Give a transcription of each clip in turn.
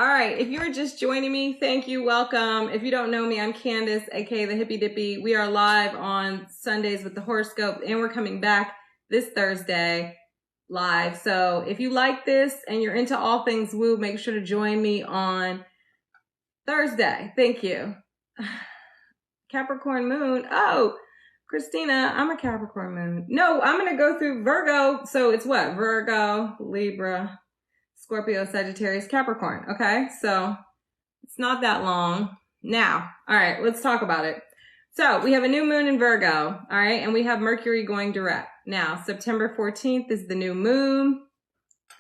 All right, if you're just joining me, thank you, welcome. If you don't know me, I'm Candace, aka the Hippie Dippy. We are live on Sundays with the Horoscopes, and we're coming back this Thursday live. So if you like this and you're into all things woo, make sure to join me on Thursday. Thank you. Capricorn moon. Oh, Christina, I'm a Capricorn moon. No, I'm going to go through Virgo. So it's what? Virgo, Libra, Scorpio, Sagittarius, Capricorn. Okay, so it's not that long. Now, all right, let's talk about it. So we have a new moon in Virgo, all right, and we have Mercury going direct. Now, September 14th is the new moon.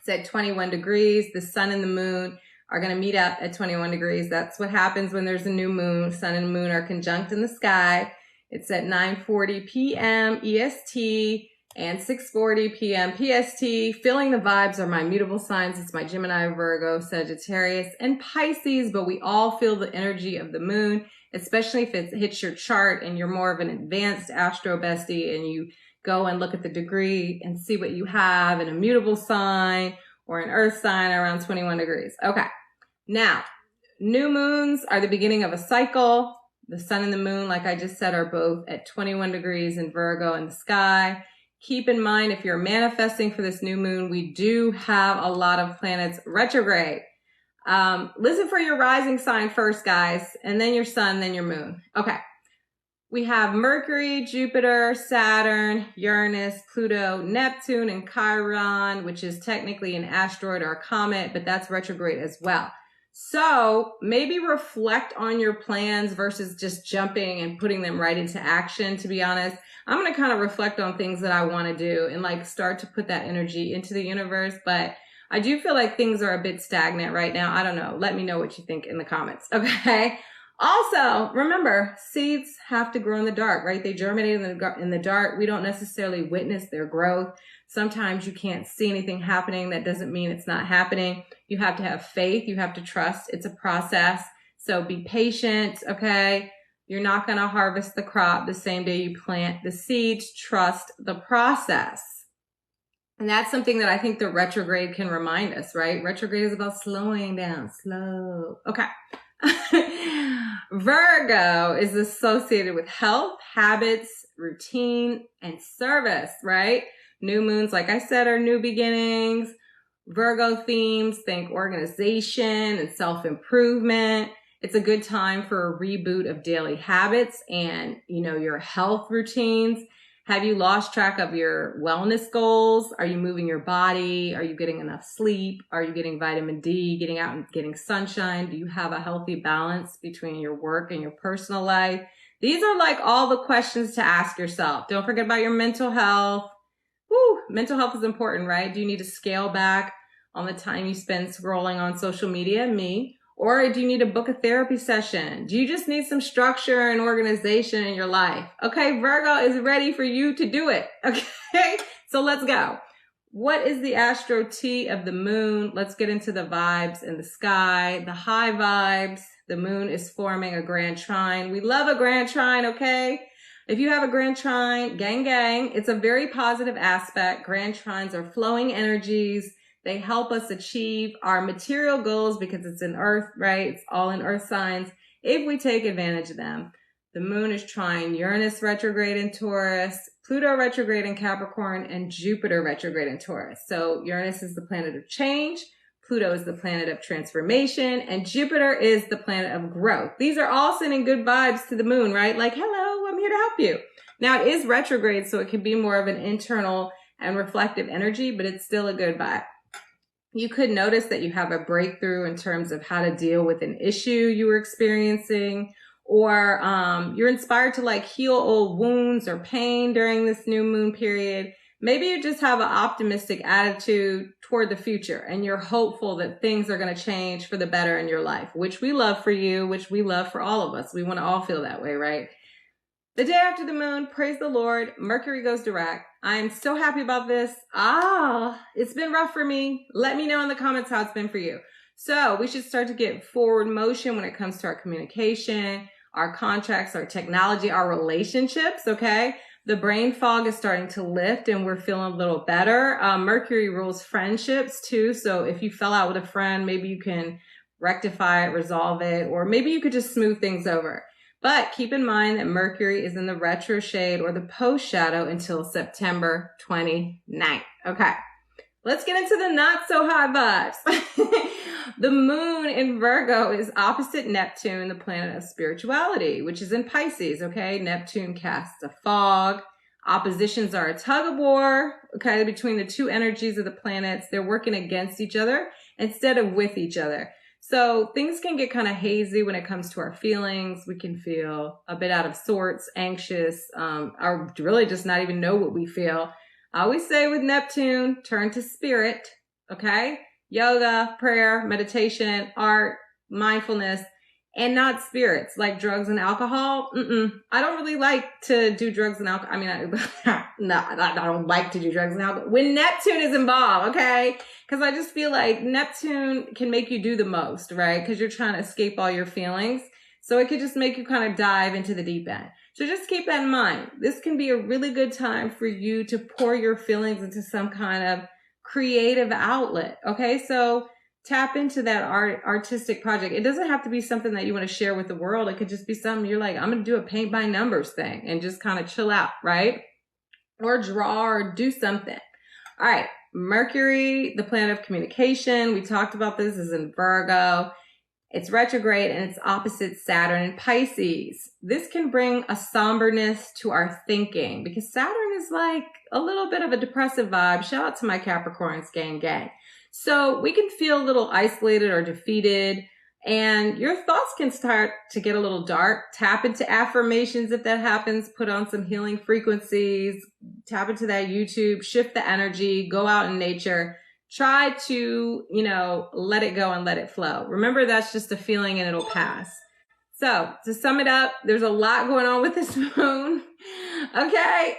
It's at 21 degrees. The sun and the moon are going to meet up at 21 degrees. That's what happens when there's a new moon. Sun and moon are conjunct in the sky. It's at 9:40 p.m. EST. And 6:40 p.m. PST. Feeling the vibes are my mutable signs. It's my Gemini, Virgo, Sagittarius, and Pisces, but we all feel the energy of the moon, especially if it hits your chart and you're more of an advanced astro bestie and you go and look at the degree and see what you have in a mutable sign or an earth sign around 21 degrees. Okay. Now, new moons are the beginning of a cycle. The sun and the moon, like I just said, are both at 21 degrees in Virgo in the sky. Keep in mind, if you're manifesting for this new moon, we do have a lot of planets retrograde. Listen for your rising sign first, guys, and then your sun, then your moon. Okay. We have Mercury, Jupiter, Saturn, Uranus, Pluto, Neptune, and Chiron, which is technically an asteroid or a comet, but that's retrograde as well. So maybe reflect on your plans versus just jumping and putting them right into action. To be honest, I'm going to kind of reflect on things that I want to do and like start to put that energy into the universe. But I do feel like things are a bit stagnant right now. I don't know. Let me know what you think in the comments. Okay. Also, remember, seeds have to grow in the dark, right? They germinate in the dark. We don't necessarily witness their growth. Sometimes you can't see anything happening. That doesn't mean it's not happening. You have to have faith. You have to trust. It's a process. So be patient, okay? You're not going to harvest the crop the same day you plant the seeds. Trust the process. And that's something that I think the retrograde can remind us, right? Retrograde is about slowing down, slow. Okay. Virgo is associated with health, habits, routine, and service, right? New moons, like I said, are new beginnings. Virgo themes, think organization and self-improvement. It's a good time for a reboot of daily habits and, your health routines. Have you lost track of your wellness goals? Are you moving your body? Are you getting enough sleep? Are you getting vitamin D, getting out and getting sunshine? Do you have a healthy balance between your work and your personal life? These are like all the questions to ask yourself. Don't forget about your mental health. Woo, mental health is important, right? Do you need to scale back on the time you spend scrolling on social media? Me. Or do you need to book a therapy session? Do you just need some structure and organization in your life? Okay, Virgo is ready for you to do it. Okay, so let's go. What is the astro T of the moon? Let's get into the vibes in the sky, the high vibes. The moon is forming a grand trine. We love a grand trine, okay? If you have a grand trine, gang, gang, it's a very positive aspect. Grand trines are flowing energies. They help us achieve our material goals because it's in Earth, right? It's all in Earth signs if we take advantage of them. The moon is trine Uranus retrograde in Taurus, Pluto retrograde in Capricorn, and Jupiter retrograde in Taurus. So Uranus is the planet of change, Pluto is the planet of transformation, and Jupiter is the planet of growth. These are all sending good vibes to the moon, right? Like, hello, I'm here to help you. Now, it is retrograde, so it can be more of an internal and reflective energy, but it's still a good vibe. You could notice that you have a breakthrough in terms of how to deal with an issue you were experiencing, or you're inspired to like heal old wounds or pain during this new moon period. Maybe you just have an optimistic attitude toward the future and you're hopeful that things are going to change for the better in your life, which we love for you, which we love for all of us. We want to all feel that way, right? The day after the moon, praise the Lord, Mercury goes direct. I'm so happy about this. It's been rough for me. Let me know in the comments how it's been for you. So we should start to get forward motion when it comes to our communication, our contracts, our technology, our relationships, okay? The brain fog is starting to lift and we're feeling a little better. Mercury rules friendships too. So if you fell out with a friend, maybe you can rectify it, resolve it, or maybe you could just smooth things over. But keep in mind that Mercury is in the retro shade or the post shadow until September 29th. Okay, let's get into the not so high vibes. The moon in Virgo is opposite Neptune, the planet of spirituality, which is in Pisces. Okay, Neptune casts a fog. Oppositions are a tug of war, okay, between the two energies of the planets. They're working against each other instead of with each other. So things can get kind of hazy when it comes to our feelings. We can feel a bit out of sorts, anxious, or really just not even know what we feel. I always say with Neptune, turn to spirit, okay? Yoga, prayer, meditation, art, mindfulness, and not spirits like drugs and alcohol. I don't really like to do drugs and alcohol. I mean, no, I don't like to do drugs and alcohol when Neptune is involved, okay? Because I just feel like Neptune can make you do the most, right? Because you're trying to escape all your feelings. So it could just make you kind of dive into the deep end. So just keep that in mind. This can be a really good time for you to pour your feelings into some kind of creative outlet, okay? So tap into that artistic project. It doesn't have to be something that you want to share with the world. It could just be something you're like, I'm going to do a paint by numbers thing and just kind of chill out, right? Or draw or do something. All right. Mercury, the planet of communication. We talked about this, is in Virgo. It's retrograde and it's opposite Saturn in Pisces. This can bring a somberness to our thinking because Saturn is like a little bit of a depressive vibe. Shout out to my Capricorns, gang. So we can feel a little isolated or defeated, and your thoughts can start to get a little dark. Tap into affirmations if that happens. Put on some healing frequencies. Tap into that YouTube. Shift the energy. Go out in nature. Try to, let it go and let it flow. Remember, that's just a feeling and it'll pass. So to sum it up, there's a lot going on with this moon. Okay.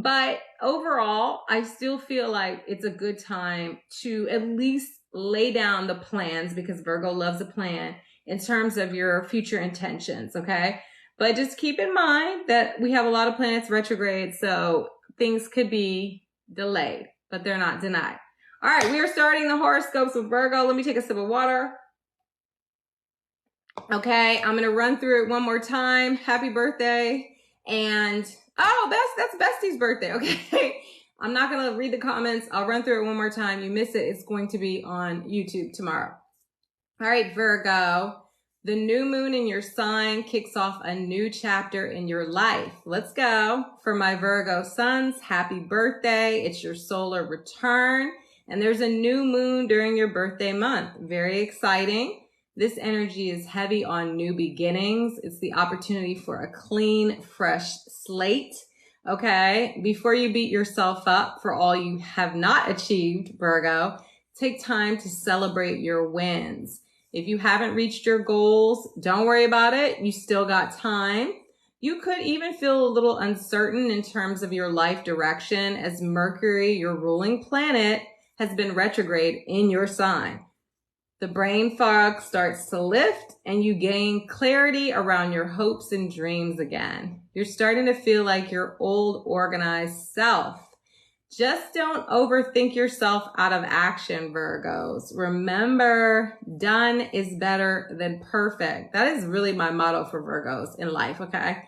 But overall, I still feel like it's a good time to at least lay down the plans, because Virgo loves a plan, in terms of your future intentions. Okay. But just keep in mind that we have a lot of planets retrograde, so things could be delayed, but they're not denied. All right. We are starting the horoscopes with Virgo. Let me take a sip of water. Okay, I'm going to run through it one more time. Happy birthday. And, that's Bestie's birthday. Okay, I'm not going to read the comments. I'll run through it one more time. You miss it, it's going to be on YouTube tomorrow. All right, Virgo, the new moon in your sign kicks off a new chapter in your life. Let's go. For my Virgo sons, happy birthday. It's your solar return. And there's a new moon during your birthday month. Very exciting. This energy is heavy on new beginnings. It's the opportunity for a clean, fresh slate. Okay. Before you beat yourself up for all you have not achieved, Virgo, take time to celebrate your wins. If you haven't reached your goals, don't worry about it. You still got time. You could even feel a little uncertain in terms of your life direction, as Mercury, your ruling planet, has been retrograde in your sign. The brain fog starts to lift and you gain clarity around your hopes and dreams again. You're starting to feel like your old organized self. Just don't overthink yourself out of action, Virgos. Remember, done is better than perfect. That is really my motto for Virgos in life, okay?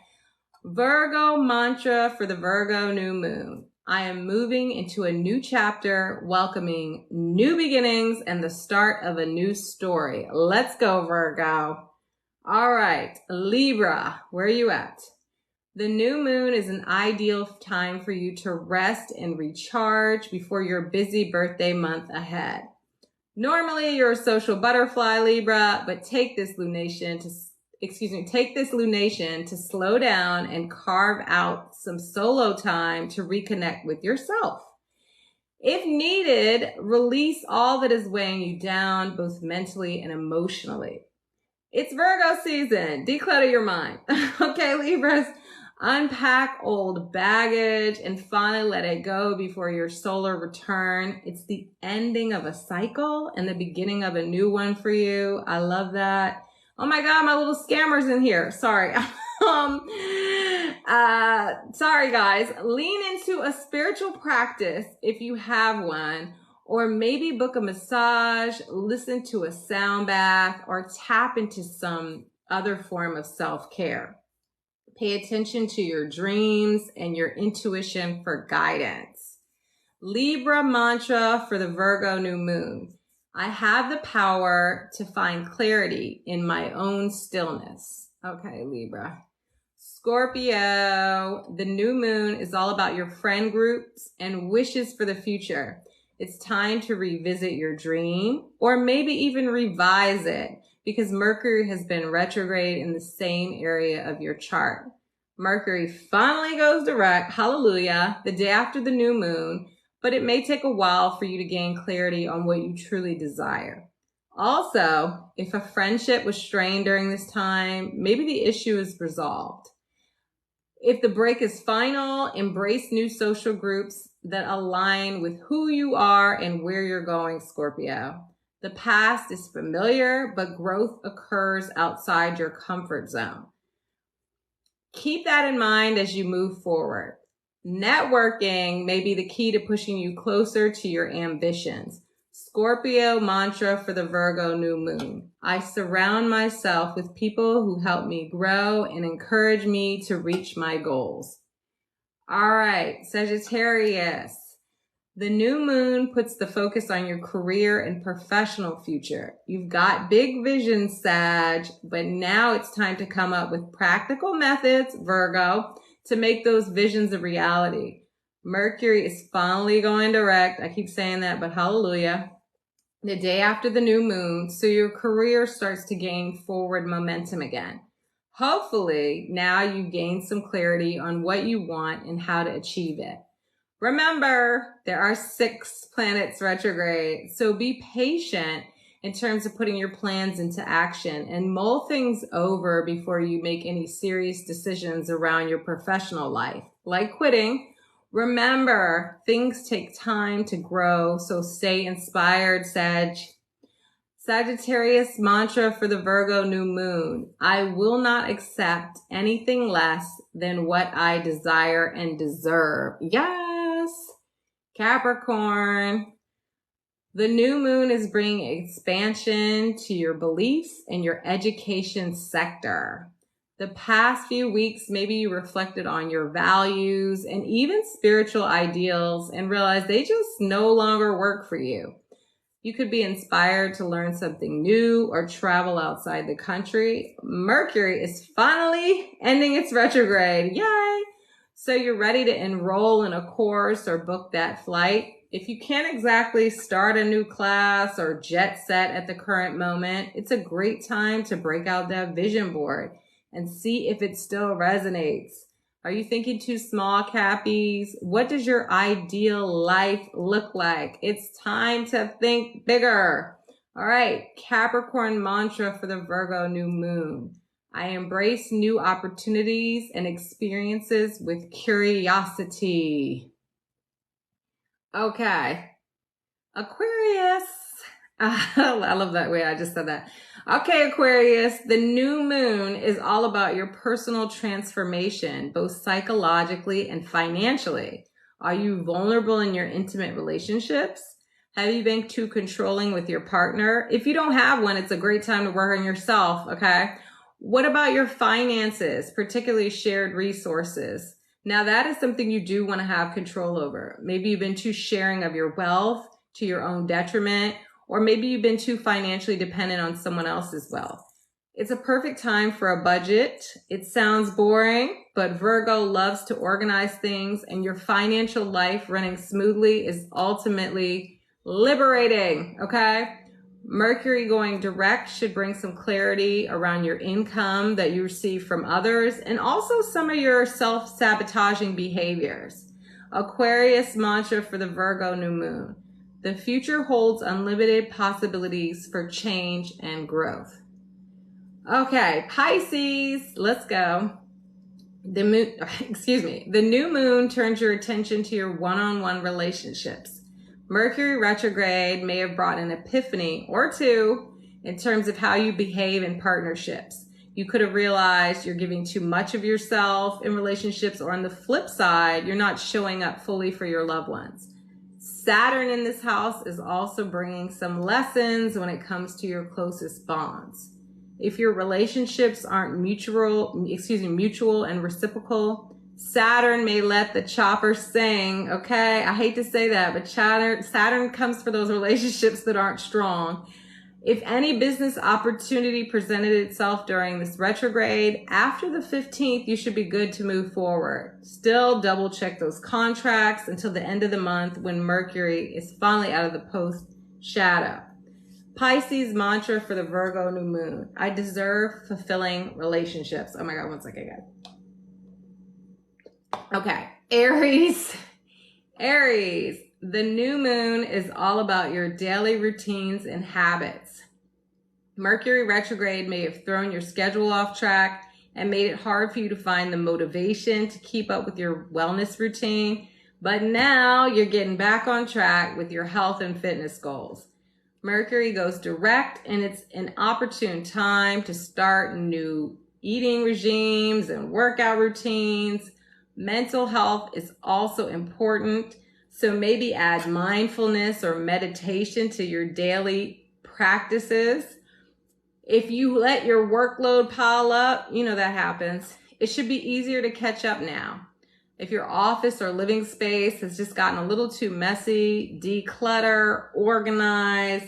Virgo mantra for the Virgo new moon. I am moving into a new chapter, welcoming new beginnings and the start of a new story. Let's go, Virgo. All right, Libra, where are you at? The new moon is an ideal time for you to rest and recharge before your busy birthday month ahead. Normally, you're a social butterfly, Libra, but take this lunation to slow down and carve out some solo time to reconnect with yourself. If needed, release all that is weighing you down, both mentally and emotionally. It's Virgo season. Declutter your mind. Okay, Libras, unpack old baggage and finally let it go before your solar return. It's the ending of a cycle and the beginning of a new one for you. I love that. Oh my God, my little scammers in here. Sorry. Sorry guys. Lean into a spiritual practice if you have one, Or maybe book a massage, listen to a sound bath, or tap into some other form of self-care. Pay attention to your dreams and your intuition for guidance. Libra mantra for the Virgo new moon. I have the power to find clarity in my own stillness. Okay, Libra. Scorpio, the new moon is all about your friend groups and wishes for the future. It's time to revisit your dream or maybe even revise it because Mercury has been retrograde in the same area of your chart. Mercury finally goes direct, hallelujah, the day after the new moon, but it may take a while for you to gain clarity on what you truly desire. Also, if a friendship was strained during this time, maybe the issue is resolved. If the break is final, embrace new social groups that align with who you are and where you're going, Scorpio. The past is familiar, but growth occurs outside your comfort zone. Keep that in mind as you move forward. Networking may be the key to pushing you closer to your ambitions. Scorpio mantra for the Virgo new moon. I surround myself with people who help me grow and encourage me to reach my goals. All right, Sagittarius. The new moon puts the focus on your career and professional future. You've got big visions, Sag, but now it's time to come up with practical methods, Virgo, to make those visions a reality. Mercury is finally going direct. I keep saying that, but hallelujah. The day after the new moon, so your career starts to gain forward momentum again. Hopefully, now you've gained some clarity on what you want and how to achieve it. Remember, there are 6 planets retrograde, so be patient in terms of putting your plans into action and mull things over before you make any serious decisions around your professional life, like quitting. Remember, things take time to grow, so stay inspired, Sag. Sagittarius mantra for the Virgo new moon. I will not accept anything less than what I desire and deserve. Yes! Capricorn. The new moon is bringing expansion to your beliefs and your education sector. The past few weeks, maybe you reflected on your values and even spiritual ideals and realized they just no longer work for you. You could be inspired to learn something new or travel outside the country. Mercury is finally ending its retrograde. Yay! So you're ready to enroll in a course or book that flight. If you can't exactly start a new class or jet set at the current moment, it's a great time to break out that vision board and see if it still resonates. Are you thinking too small, Cappies? What does your ideal life look like? It's time to think bigger. All right, Capricorn mantra for the Virgo new moon. I embrace new opportunities and experiences with curiosity. Okay, Aquarius. I love that way I just said that. Okay, Aquarius, the new moon is all about your personal transformation, both psychologically and financially. Are you vulnerable in your intimate relationships? Have you been too controlling with your partner? If you don't have one, it's a great time to work on yourself, okay? What about your finances, particularly shared resources? Now, that is something you do want to have control over. Maybe you've been too sharing of your wealth to your own detriment, or maybe you've been too financially dependent on someone else's wealth. It's a perfect time for a budget. It sounds boring, but Virgo loves to organize things, and your financial life running smoothly is ultimately liberating, okay? Mercury going direct should bring some clarity around your income that you receive from others and also some of your self-sabotaging behaviors. Aquarius mantra for the Virgo new moon. The future holds unlimited possibilities for change and growth. Okay, Pisces, let's go. The new moon turns your attention to your one-on-one relationships. Mercury retrograde may have brought an epiphany or two in terms of how you behave in partnerships. You could have realized you're giving too much of yourself in relationships, or on the flip side, you're not showing up fully for your loved ones. Saturn in this house is also bringing some lessons when it comes to your closest bonds. If your relationships aren't mutual and reciprocal, Saturn may let the chopper sing, okay? I hate to say that, but Saturn comes for those relationships that aren't strong. If any business opportunity presented itself during this retrograde, after the 15th, you should be good to move forward. Still double check those contracts until the end of the month when Mercury is finally out of the post shadow. Pisces mantra for the Virgo new moon. I deserve fulfilling relationships. Oh my God, one second, guys. Okay, Aries. The new moon is all about your daily routines and habits. Mercury retrograde may have thrown your schedule off track and made it hard for you to find the motivation to keep up with your wellness routine, but now you're getting back on track with your health and fitness goals. Mercury goes direct, and it's an opportune time to start new eating regimes and workout routines. Mental health is also important, so maybe add mindfulness or meditation to your daily practices. If you let your workload pile up, you know that happens. It should be easier to catch up now. If your office or living space has just gotten a little too messy, declutter, organize,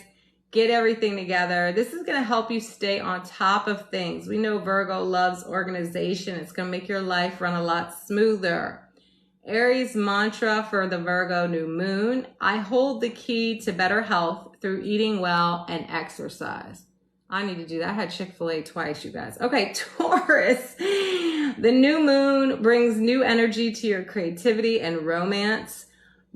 get everything together. This is going to help you stay on top of things. We know Virgo loves organization. It's going to make your life run a lot smoother. Aries mantra for the Virgo new moon. I hold the key to better health through eating well and exercise. I need to do that. I had Chick-fil-A twice, you guys. Okay, Taurus. The new moon brings new energy to your creativity and romance.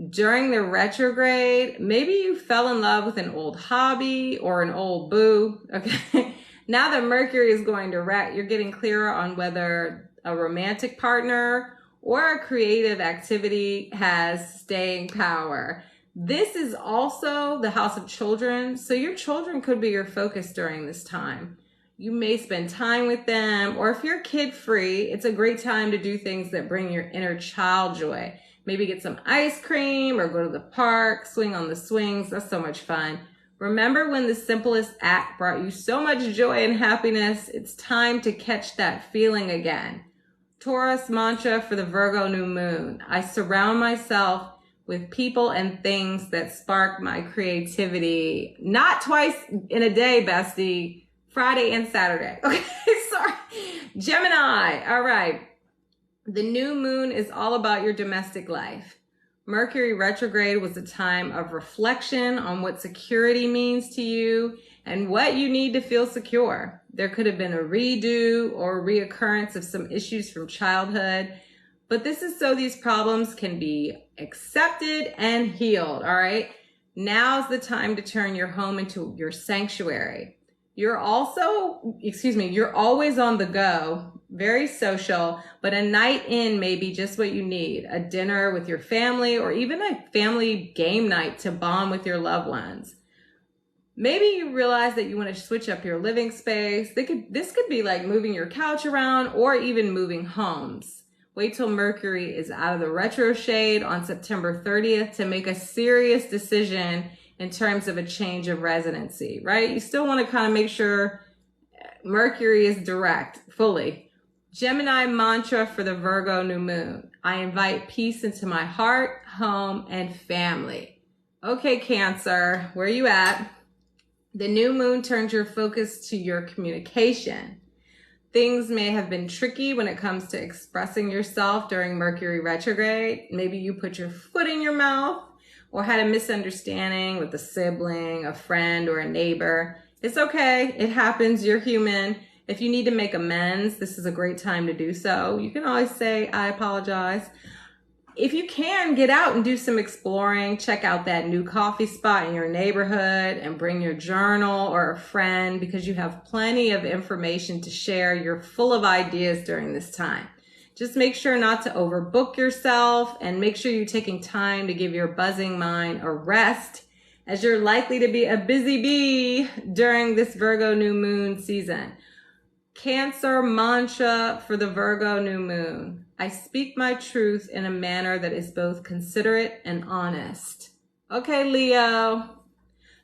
During the retrograde, maybe you fell in love with an old hobby or an old boo. Okay. Now that Mercury is going direct, you're getting clearer on whether a romantic partner or a creative activity has staying power. This is also the house of children, so your children could be your focus during this time. You may spend time with them, or if you're kid-free, it's a great time to do things that bring your inner child joy. Maybe get some ice cream or go to the park, swing on the swings. That's so much fun. Remember when the simplest act brought you so much joy and happiness? It's time to catch that feeling again. Taurus mantra for the Virgo new moon. I surround myself with people and things that spark my creativity. Not twice in a day, bestie. Friday and Saturday. Okay, sorry. Gemini. All right. The new moon is all about your domestic life. Mercury retrograde was a time of reflection on what security means to you and what you need to feel secure. There could have been a redo or reoccurrence of some issues from childhood, but this is so these problems can be accepted and healed, all right? Now's the time to turn your home into your sanctuary. You're always on the go, very social, but a night in may be just what you need. A dinner with your family or even a family game night to bond with your loved ones. Maybe you realize that you want to switch up your living space. This could be like moving your couch around or even moving homes. Wait till Mercury is out of the retro shade on September 30th to make a serious decision in terms of a change of residency, right? You still want to kind of make sure Mercury is direct fully. Gemini mantra for the Virgo new moon. I invite peace into my heart, home, and family. Okay, Cancer, where are you at? The new moon turns your focus to your communication. Things may have been tricky when it comes to expressing yourself during Mercury retrograde. Maybe you put your foot in your mouth or had a misunderstanding with a sibling, a friend, or a neighbor. It's okay. It happens. You're human. If you need to make amends, this is a great time to do so. You can always say, I apologize. If you can, get out and do some exploring. Check out that new coffee spot in your neighborhood and bring your journal or a friend because you have plenty of information to share. You're full of ideas during this time. Just make sure not to overbook yourself and make sure you're taking time to give your buzzing mind a rest as you're likely to be a busy bee during this Virgo new moon season. Cancer mantra for the Virgo new moon. I speak my truth in a manner that is both considerate and honest. Okay, Leo.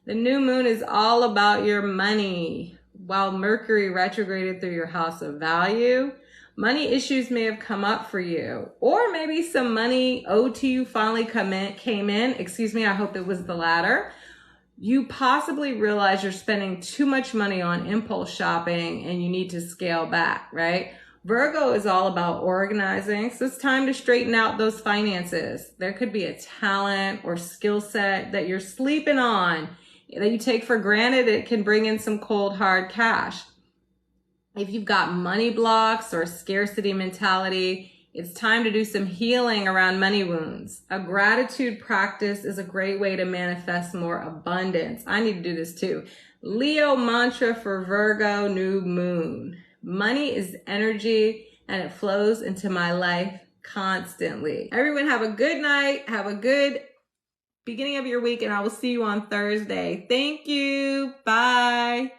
The new moon is all about your money. While Mercury retrograded through your house of value, money issues may have come up for you. Or maybe some money owed to you finally came in. Excuse me, I hope it was the latter. You possibly realize you're spending too much money on impulse shopping and you need to scale back, right? Virgo is all about organizing, so it's time to straighten out those finances. There could be a talent or skill set that you're sleeping on, that you take for granted. It can bring in some cold, hard cash. If you've got money blocks or scarcity mentality, it's time to do some healing around money wounds. A gratitude practice is a great way to manifest more abundance. I need to do this too. Leo mantra for Virgo new moon. Money is energy and it flows into my life constantly. Everyone have a good night. Have a good beginning of your week, and I will see you on Thursday. Thank you. Bye.